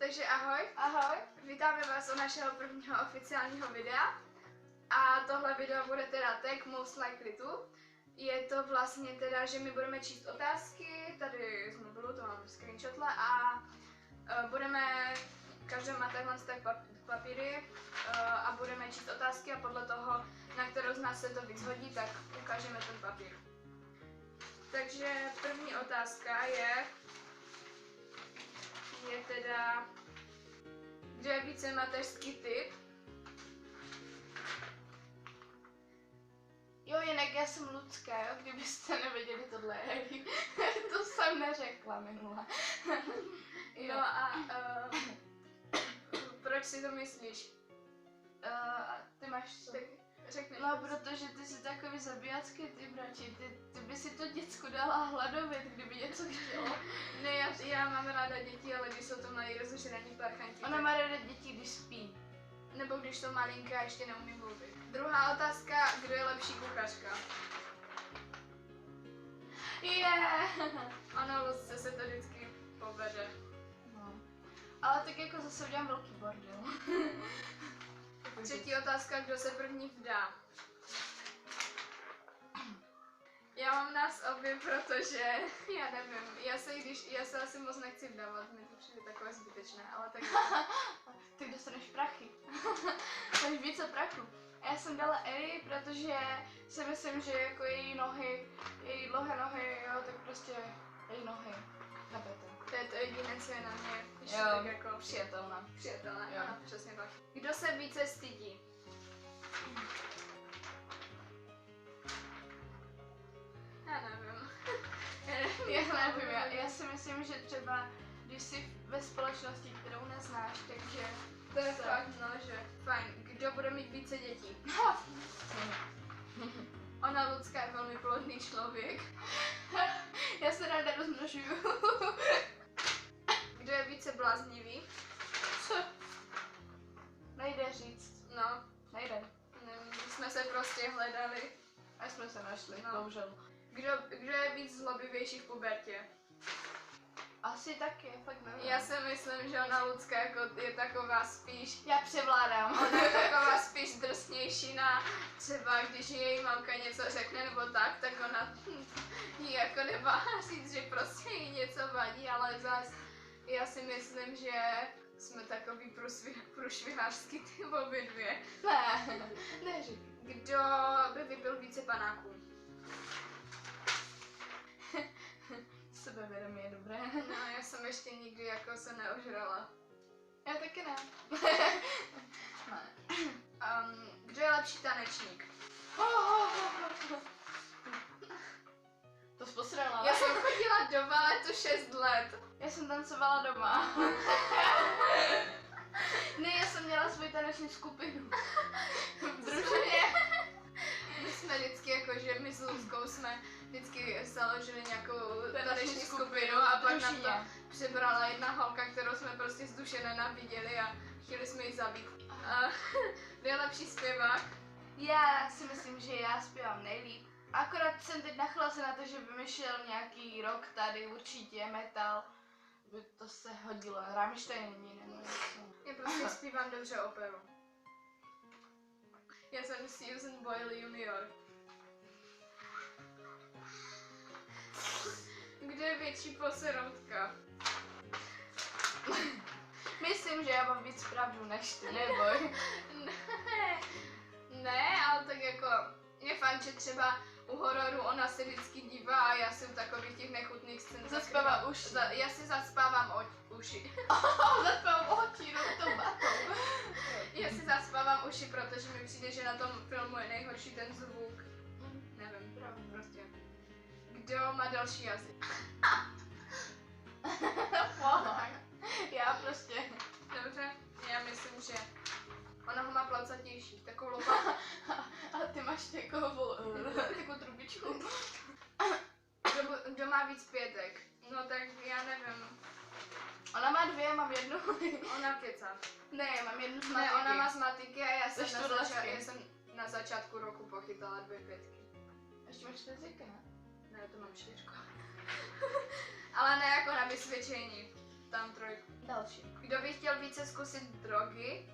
Takže ahoj. Ahoj. Vítáme vás u našeho prvního oficiálního videa. A tohle video bude teda tag Most Likely To. Je to vlastně teda, že my budeme číst otázky, tady z mobilu, to mám screenshotla a budeme, každý má takhle tak papíry a budeme číst otázky a podle toho, na kterou z nás se to víc hodí, tak ukážeme ten papír. Takže první otázka je teda, kdo je více mateřský typ? Jo, jinak já jsem Lucka, jo, kdybyste nevěděli tohle, to jsem neřekla minule. Jo a proč si to myslíš? Ty máš co? Tak řekni. No, protože ty jsi takový zabíjacký typ, radši, ty by si to děcku dala hladovět, kdyby něco chtělo. Ne, já mám ráda děti, ale když jsou to malí rozežraní parchanti. Ona má ráda děti, když spí. Nebo když to malinká ještě neumí mluvit. Druhá otázka, kdo je lepší kuchařka? Ano, Lucce se to vždycky povede. No. Ale tak jako zase udělám velký bordel. Třetí otázka, kdo se první vdá? Já mám nás obě, protože, já nevím, já se asi moc nechci vdávat, mi to přijde takové zbytečné, ale tak... Ty dostaneš prachy. Máš více prachu. A já jsem dala Eri, protože si myslím, že jako její dlouhé nohy, jo, tak prostě její nohy, chápete. To je to jediné, co je na mě, když Jo, tak jako přijatelná. přijatelné, Jo. ano, přesně tak. Kdo se více stydí? Já nevím. Já nevím, já si myslím, že třeba, když jsi ve společnosti, kterou neznáš, takže... To je fakt, no, že fajn. Kdo bude mít více dětí? Ona, Lucka, je velmi plodný člověk. Já se ráda rozmnožuju. Kdo je více bláznivý? Nejde říct. No, Nejde. nevím, my jsme se prostě hledali. A jsme se našli, No. bohužel. Kdo je víc zlobivější v pubertě? Asi taky, fakt nevím. Já si myslím, že ona, Lucka, jako je taková spíš... Já převládám. Ona je taková spíš drsnější na třeba, když její mamka něco řekne nebo tak ona jí jako neváhá říct, že prostě jí něco vadí, ale zas já si myslím, že jsme takový průšvihářský typ obě dvě. Ne, neříkej. Kdo by vypil více panáků? Sebevědomí je dobré. No, já jsem ještě nikdy jako se neožrala. Já taky ne. Kdo je lepší tanečník? To jsi posrala. Já jsem chodila do baletu 6 let. Já jsem tancovala doma. Ne, já jsem měla svou taneční skupinu. V družině. My jsme vždycky jako, že my s Luzkou jsme vždycky založili nějakou taneční skupinu a pak nám to přebrala jedna holka, kterou jsme prostě z duše nenáviděli a chtěli jsme ji zabít. Kdo je lepší zpěvák? Já si myslím, že já zpívám nejlíp. Akorát jsem teď nachla se na to, že vymyšlel nějaký rock tady, určitě metal. By to se hodilo. Rammstein nebo něco. Já prostě zpívám dobře operu. Já jsem Susan Boyle junior. Kdo je větší poseroutka? Myslím, že já mám víc pravdu než ty, neboj. Ne, ale tak jako je fajn, že třeba u hororu ona se vždycky dívá a já jsem takových těch nechutných scén Zaspává uši. Já si zaspávám uši. Zaspávám oči, no to batou. Já si zaspávám uši, protože mi přijde, že na tom filmu je nejhorší ten zvuk. Nevím, prostě. Kdo má další jazyk? Já prostě. Dobře, já myslím, že ona ho má placatější, takovou lopatu. A ty máš takovou trubičku. Kdo má víc pětek? No tak já nevím. Ona má dvě, mám jednu. Ona kecá. Ne, mám jednu z Ne, matiky. ona má z matiky a já Ze jsem čtvrtletky. na začátku roku pochytala 2 pětky. Ještě máš jazyka, ne? Ne, to mám 4. Ale ne jako na vysvědčení. tam 3. Další. Kdo by chtěl více zkusit drogy,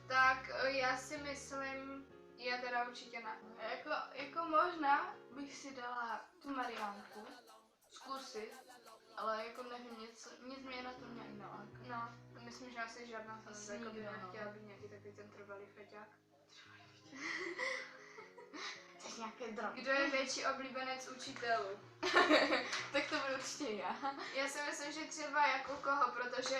tak já si myslím, já teda určitě ne. Jako možná bych si dala tu Mariánku zkusit, ale jako nevím, nic mě na tom nějak neláká. No, myslím, že asi žádná Asi se jako by nikdo, no. nechtěla být nějaký takový ten trvalý feťák. Chceš nějaké drogy? Kdo je větší oblíbenec učitelů? Tak to budu určitě já. Já si myslím, že třeba jako koho, protože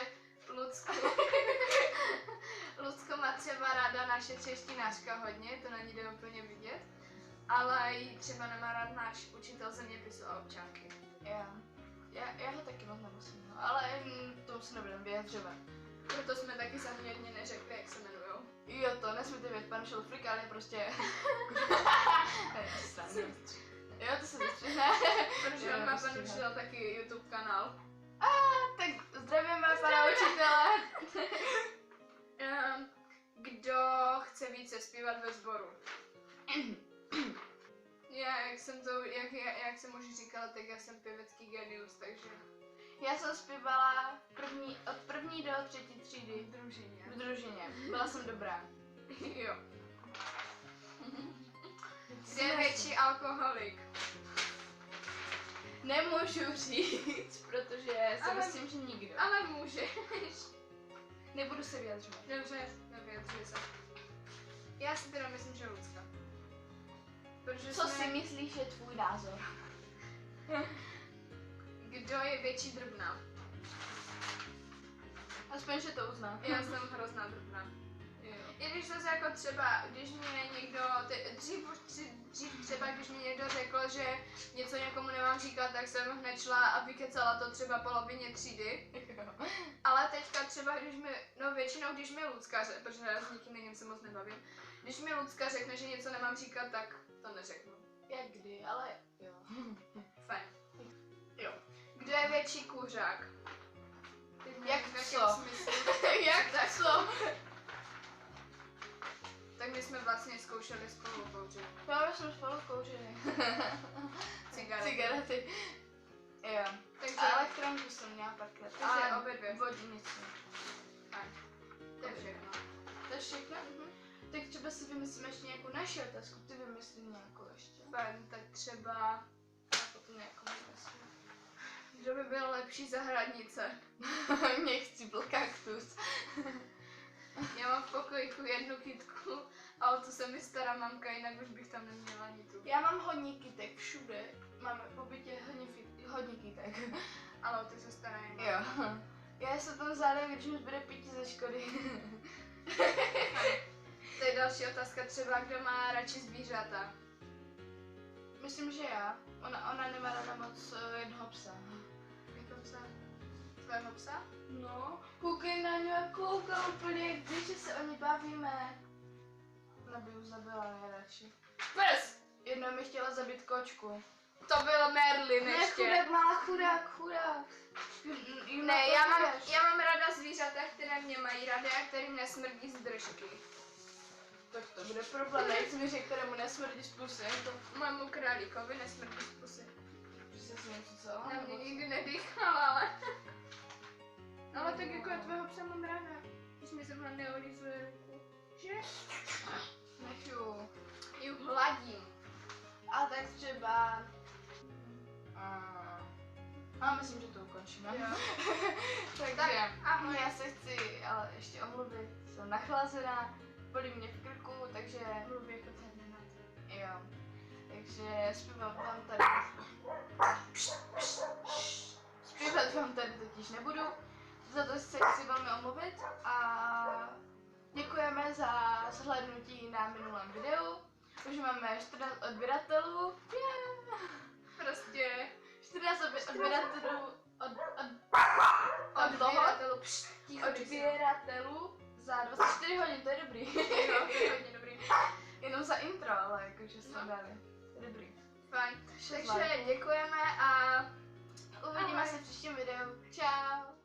Lucko má třeba ráda naše češtinářka hodně, to na ní jde úplně vidět, ale jí třeba nemá rád náš učitel zeměpisu a občanky. Já ho taky moc nemusím, no, ale tomu se nebudeme vyjadřovat. Proto jsme taky zaměrně neřekli, jak se jmenujou. Jo, to nesmíte vědět, pan Šelfrik, ale je prostě... Jo, to se vystřihne. Protože on má pan učitel taky YouTube kanál. Tak zdravíme pana učitele. Kdo chce více zpívat ve sboru? Já, jak jsem už říkala, tak já jsem pěvecký genius, takže Já jsem zpívala od první do 3. třídy v družině. Byla jsem dobrá. jo. Kde je větší alkoholik? Nemůžu říct, protože si Ale- myslím, že nikdo. Ale můžeš. Nebudu se vyjadřovat. Dobře, nevyjadřuji se. Já si teda myslím, že Lucka. Protože Co si myslíš, je tvůj názor? Kdo je větší drbna? Aspoň, že to uznám. Já jsem hrozná drbna. Jo. I když zase jako třeba, když mě někdo, dřív třeba, když mi někdo řekl, že něco někomu nemám říkat, tak jsem hned šla a vykecala to třeba polovině třídy. Ale teďka třeba, většinou když mi Lucka řekne, protože já s nikým jiným se moc nebavím, když mi Lucka řekne, že něco nemám říkat, tak to neřeknu. Jak kdy, ale jo. Fajn. Jo. Kdo je větší kuřák? Teď nevím, Jak v jakém co? smyslu. Jak Tak. co? Tak my jsme vlastně zkoušeli spolu kouřit. Já jsem spolu kouřili. Cigarety. Jo. Takže, A elektronku jsem měla párkrát. takže obě dvě. Vodnici. Fajn. To je všechno. To je všechno? Tak třeba si vymyslím ještě nějakou naši otázku. Ty vymyslí nějakou ještě. Fajn, tak třeba, Já potom nějakou vymyslím. kdo by byl lepší zahradnice? Nechci byl kaktus. Já mám v pokojíku jednu kytku a o to se mi stará mamka, jinak už bych tam neměla ani tu. Já mám hodně kytek všude. Máme po bytě hodně kytek. Ale o ty se stará jen Jo. Já se tam zároveň, když mi zbyde pití ze škody. To je další otázka, třeba kdo má radši zvířata? Myslím, že já. Ona nemá ráda moc jednoho psa. Jako psa? Tvého psa? No, koukej na ně a kouká úplně, jak když se o ní bavíme. Ona by už zabila nejradši. Pes! Jednou mi chtěla zabít kočku. To byl Merlin Ne, ještě. chudák, má chudák. Ne, já mám ráda zvířata, které mě mají ráda a kterým nesmrdí z držky. Tak to bude problém, jak jsi mi řekl, kterému nesmrdí z pusy. Mému králíkovi nesmrdí z pusy. Přesně něco, co? Na mě nikdy nedýchala, ale... Ale tak jako já tvého psa mám ráda. Když mi zrovna neolizuje ruku. Že? Nechu. Ju hladím. A tak třeba... A myslím, že to ukončíme. Jo. Takže Tak, ahoj. já se chci ale ještě omluvit. Jsem nachlazená, bolí mě v krku, takže... Mluví jako Ferdinand. Jo. Takže zpívat vám tady... Zpívat vám tady totiž nebudu. Za to se chci velmi omluvit a děkujeme za zhlédnutí na minulém videu. Už máme 14 odběratelů. Yeah. Prostě 14 odběratelů odběratelů. odběratelů za 24 hodin, to je dobrý. Jo, to je hodně dobrý. Jenom za intro, ale jakože jsme dali. To je dobrý. Fajn. 6 Takže děkujeme a Uvidíme ahoj. se v příštím videu. Čau.